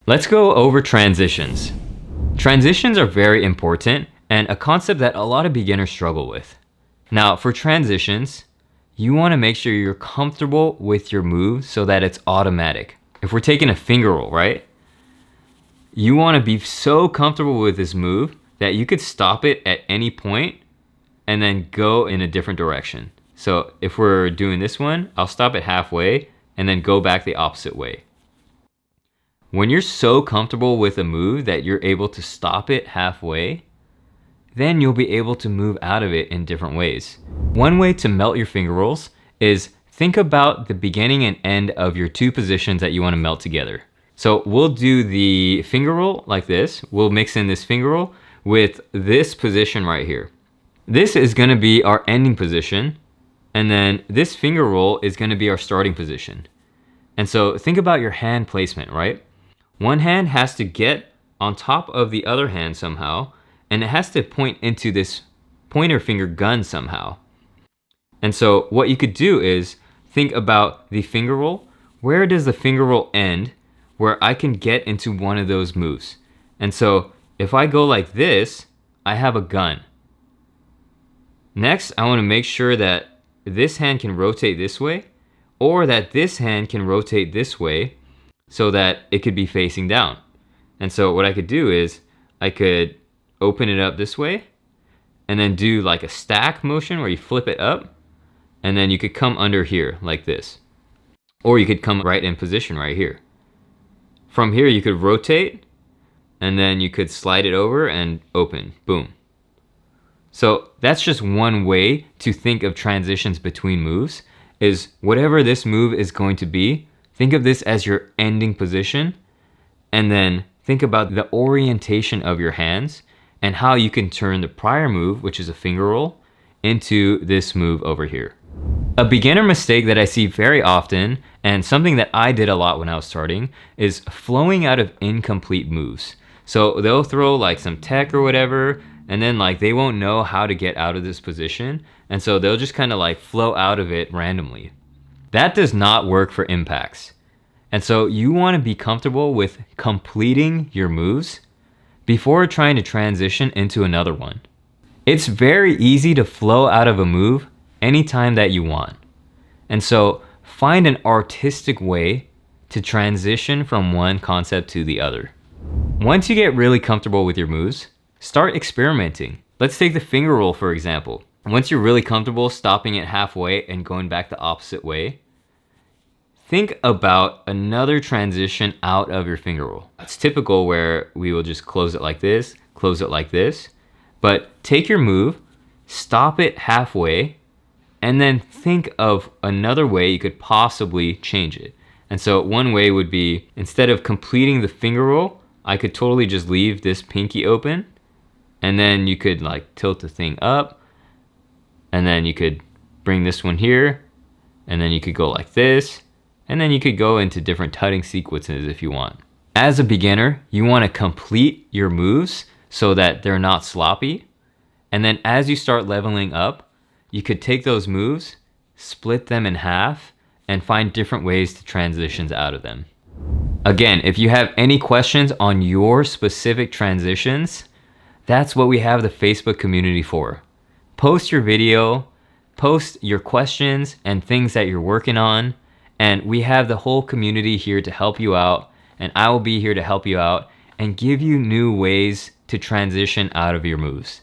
Let's go over transitions. Transitions are very important and a concept that a lot of beginners struggle with. Now, for transitions, you want to make sure you're comfortable with your move so that it's automatic. If we're taking a finger roll, right? You want to be so comfortable with this move that you could stop it at any point and then go in a different direction. So if we're doing this one, I'll stop it halfway and then go back the opposite way. When you're so comfortable with a move that you're able to stop it halfway, then you'll be able to move out of it in different ways. One way to melt your finger rolls is think about the beginning and end of your two positions that you want to melt together. So we'll do the finger roll like this. We'll mix in this finger roll with this position right here. This is going to be our ending position, and then this finger roll is going to be our starting position. And so think about your hand placement, right? One hand has to get on top of the other hand somehow, and it has to point into this pointer finger gun somehow. And so what you could do is think about the finger roll. Where does the finger roll end where I can get into one of those moves? And so if I go like this, I have a gun. Next, I want to make sure that this hand can rotate this way, or that this hand can rotate this way so that it could be facing down. And so what I could do is I could open it up this way and then do like a stack motion where you flip it up, and then you could come under here like this. Or you could come right in position right here. From here you could rotate, and then you could slide it over and open, boom. So that's just one way to think of transitions between moves, is whatever this move is going to be, think of this as your ending position, and then think about the orientation of your hands and how you can turn the prior move, which is a finger roll, into this move over here. A beginner mistake that I see very often, and something that I did a lot when I was starting, is flowing out of incomplete moves. So they'll throw like some tech or whatever, and then like they won't know how to get out of this position, and so they'll just kind of like flow out of it randomly. That does not work for impacts. And so you want to be comfortable with completing your moves before trying to transition into another one. It's very easy to flow out of a move anytime that you want. And so find an artistic way to transition from one concept to the other. Once you get really comfortable with your moves, start experimenting. Let's take the finger roll for example. Once you're really comfortable stopping it halfway and going back the opposite way, think about another transition out of your finger roll. It's typical where we will just close it like this, but take your move, stop it halfway, and then think of another way you could possibly change it. And so one way would be, instead of completing the finger roll, I could totally just leave this pinky open, and then you could like tilt the thing up, and then you could bring this one here, and then you could go like this, and then you could go into different tutting sequences if you want. As a beginner, you want to complete your moves so that they're not sloppy. And then as you start leveling up, you could take those moves, split them in half, and find different ways to transitions out of them. Again, if you have any questions on your specific transitions, that's what we have the Facebook community for. Post your video, post your questions and things that you're working on, and we have the whole community here to help you out, and I will be here to help you out and give you new ways to transition out of your moves.